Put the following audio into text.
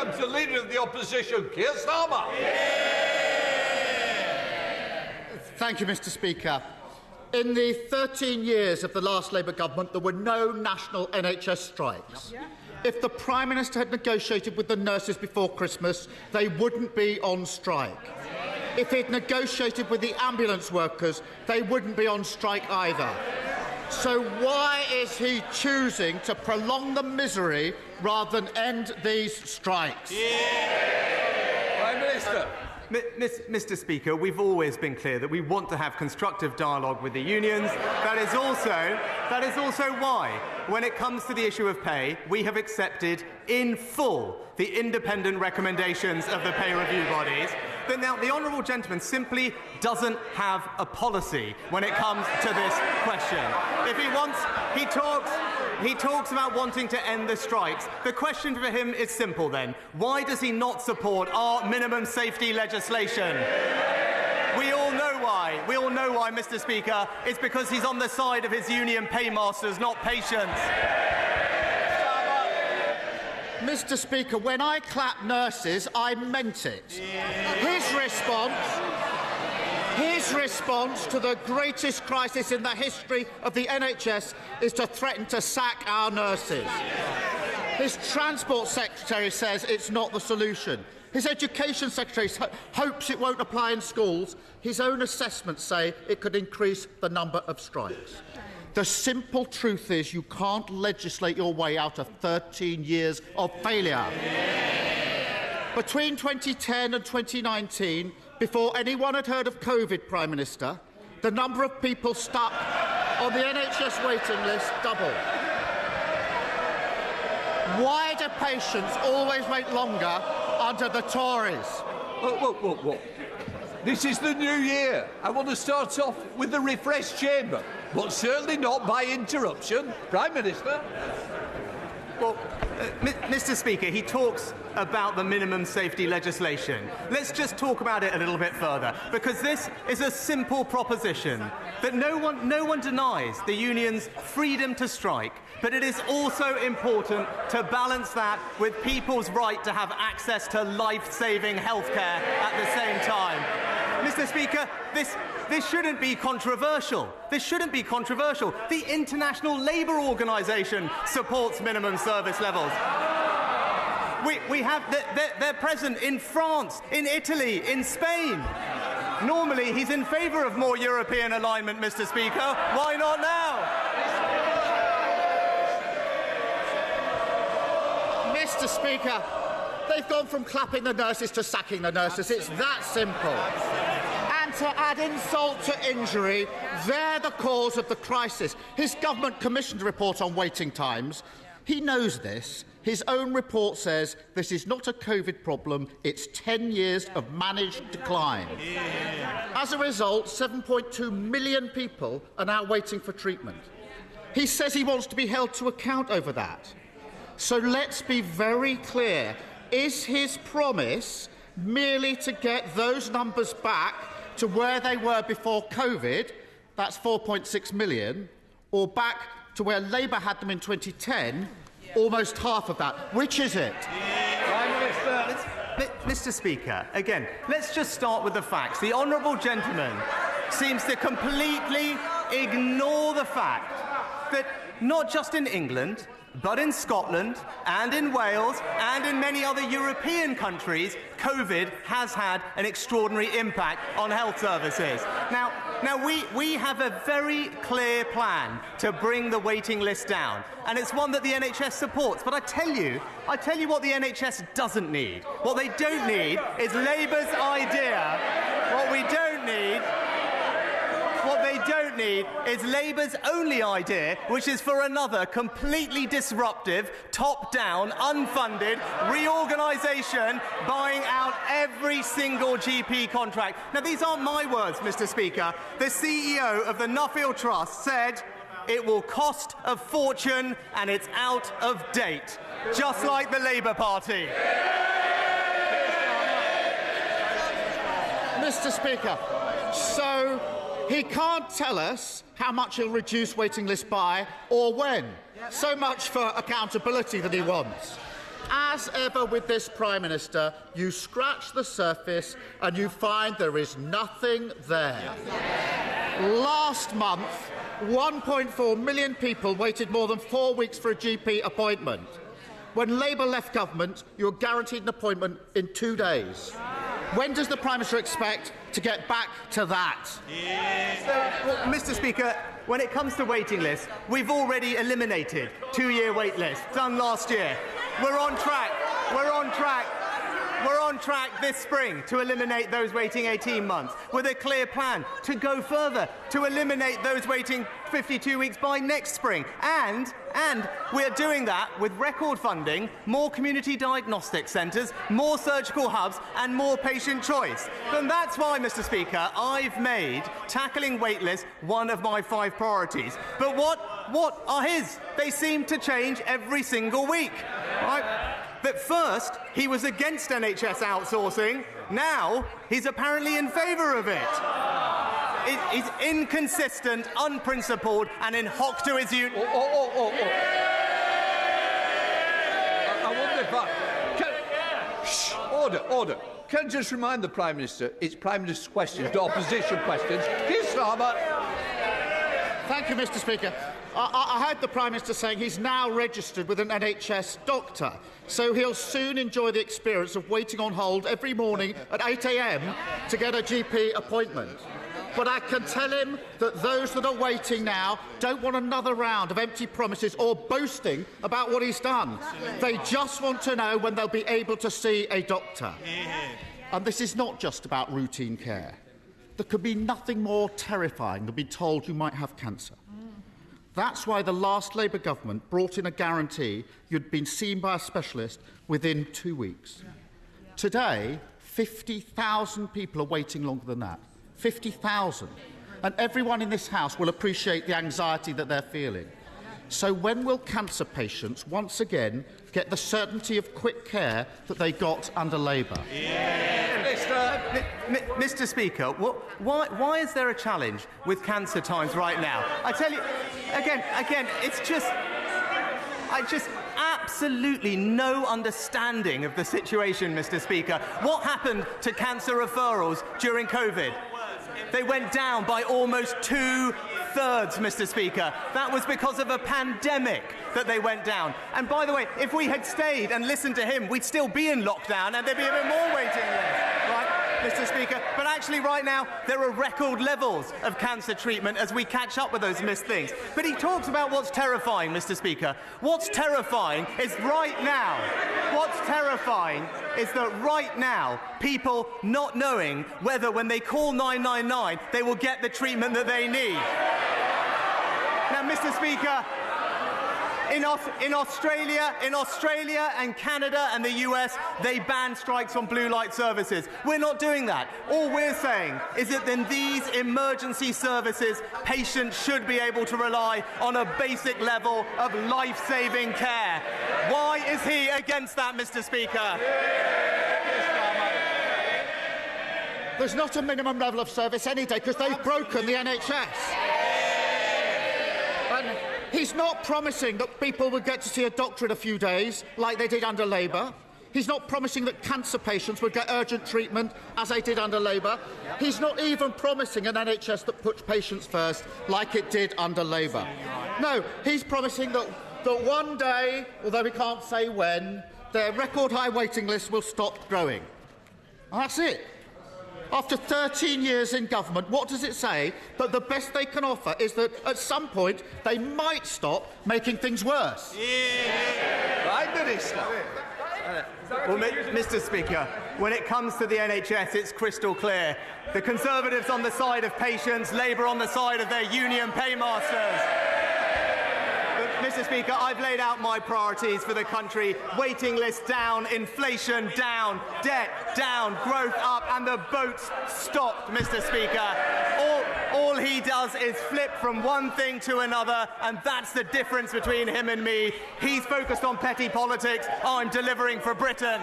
welcome to Leader of the Opposition, Keir Starmer. Thank you, Mr Speaker. In the 13 years of the last Labour government, there were no national NHS strikes. If the Prime Minister had negotiated with the nurses before Christmas, they wouldn't be on strike. If he'd negotiated with the ambulance workers, they wouldn't be on strike either. So why is he choosing to prolong the misery rather than end these strikes? Prime Minister. Mr Speaker, we've always been clear that we want to have constructive dialogue with the unions. That is also why, when it comes to the issue of pay, we have accepted in full the independent recommendations of the pay review bodies. But now, the honourable gentleman simply doesn't have a policy when it comes to this question. If he talks about wanting to end the strikes. The question for him is simple then. Why does he not support our minimum safety legislation? We all know why. We all know why, Mr Speaker. It's because he's on the side of his union paymasters, not patients. Mr Speaker, when I clapped nurses, I meant it. His response to the greatest crisis in the history of the NHS is to threaten to sack our nurses. His Transport Secretary says it's not the solution. His Education Secretary hopes it won't apply in schools. His own assessments say it could increase the number of strikes. The simple truth is you can't legislate your way out of 13 years of failure. Between 2010 and 2019, before anyone had heard of COVID, Prime Minister, the number of people stuck on the NHS waiting list doubled. Why do patients always wait longer under the Tories? Whoa. This is the new year. I want to start off with the refreshed chamber, but certainly not by interruption. Prime Minister. Well, Mr Speaker, he talks about the minimum safety legislation. Let's just talk about it a little bit further, because this is a simple proposition that no one denies the union's freedom to strike, but it is also important to balance that with people's right to have access to life-saving healthcare at the same time. Mr Speaker, this shouldn't be controversial. This shouldn't be controversial. The International Labour Organization supports minimum service levels. They're present in France, in Italy, in Spain. Normally, he's in favour of more European alignment, Mr Speaker. Why not now? Mr Speaker, they've gone from clapping the nurses to sacking the nurses. It's that simple. And to add insult to injury, they're the cause of the crisis. His government commissioned a report on waiting times. He knows this. His own report says this is not a COVID problem, it's 10 years of managed decline. As a result, 7.2 million people are now waiting for treatment. He says he wants to be held to account over that. So let's be very clear. Is his promise merely to get those numbers back to where they were before COVID, that's 4.6 million, or back to where Labour had them in 2010, almost half of that? Which is it? Prime Minister. Mr Speaker, again, let's just start with the facts. The honourable gentleman seems to completely ignore the fact that not just in England, but in Scotland and in Wales and in many other European countries, COVID has had an extraordinary impact on health services. Now we have a very clear plan to bring the waiting list down, and it's one that the NHS supports. But I tell you what the NHS doesn't need. What they don't need is Labour's idea. What they don't need is Labour's only idea, which is for another completely disruptive, top-down, unfunded reorganisation buying out every single GP contract. Now, these aren't my words, Mr Speaker. The CEO of the Nuffield Trust said it will cost a fortune and it's out of date, just like the Labour Party. Mr Speaker, so he can't tell us how much he'll reduce waiting lists by or when. So much for accountability that he wants. as ever with this Prime Minister, you scratch the surface and you find there is nothing there. Last month, 1.4 million people waited more than 4 weeks for a GP appointment. When Labour left government, you were guaranteed an appointment in 2 days. When does the Prime Minister expect to get back to that? Mr Speaker, when it comes to waiting lists, we've already eliminated 2-year wait lists, done last year. We're on track. We're on track. We're on track this spring to eliminate those waiting 18 months, with a clear plan to go further, to eliminate those waiting 52 weeks by next spring. And we're doing that with record funding, more community diagnostic centres, more surgical hubs and more patient choice. And that's why, Mr Speaker, I've made tackling wait lists one of my 5 priorities. But what are his? They seem to change every single week. Right? That first, he was against NHS outsourcing. Now, he's apparently in favour of it. He's inconsistent, unprincipled, and in hock to his union. I wonder if Order. Can I just remind the Prime Minister, it's Prime Minister's questions, not opposition questions. Keir Starmer. Thank you, Mr Speaker. I heard the Prime Minister saying he's now registered with an NHS doctor, so he'll soon enjoy the experience of waiting on hold every morning at 8 a.m. to get a GP appointment. But I can tell him that those that are waiting now don't want another round of empty promises or boasting about what he's done. They just want to know when they'll be able to see a doctor. And this is not just about routine care. There could be nothing more terrifying than being told you might have cancer. That's why the last Labour government brought in a guarantee you'd been seen by a specialist within 2 weeks. Today, 50,000 people are waiting longer than that. 50,000. And everyone in this House will appreciate the anxiety that they're feeling. So when will cancer patients once again get the certainty of quick care that they got under Labour? Mr Speaker, why is there a challenge with cancer times right now? I tell you, again, it's just absolutely no understanding of the situation, Mr Speaker. What happened to cancer referrals during COVID? They went down by almost 2/3, Mr Speaker. That was because of a pandemic that they went down. And by the way, if we had stayed and listened to him, we'd still be in lockdown and there'd be a bit more waiting lists, right, Mr Speaker? But actually right now, there are record levels of cancer treatment as we catch up with those missed things. But he talks about what's terrifying, Mr Speaker. What's terrifying is right now. What's terrifying is that right now, people not knowing whether when they call 999, they will get the treatment that they need. Now, Mr Speaker, in Australia and Canada and the US, they ban strikes on blue light services. We're not doing that. All we're saying is that in these emergency services, patients should be able to rely on a basic level of life-saving care. Why is he against that, Mr Speaker? There's not a minimum level of service any day because they've broken the NHS. And he's not promising that people will get to see a doctor in a few days, like they did under Labour. He's not promising that cancer patients would get urgent treatment, as they did under Labour. He's not even promising an NHS that puts patients first, like it did under Labour. No, he's promising that one day, although we can't say when, their record-high waiting list will stop growing. And that's it. After 13 years in government, what does it say? But the best they can offer is that at some point they might stop making things worse. Prime Minister. Well, Mr Speaker, when it comes to the NHS, it's crystal clear. The Conservatives on the side of patients, Labour on the side of their union paymasters. Mr Speaker, I've laid out my priorities for the country. Waiting lists down, inflation down, debt down, growth up, and the boat's stopped, Mr Speaker. All he does is flip from one thing to another, and that's the difference between him and me. He's focused on petty politics. I'm delivering for Britain.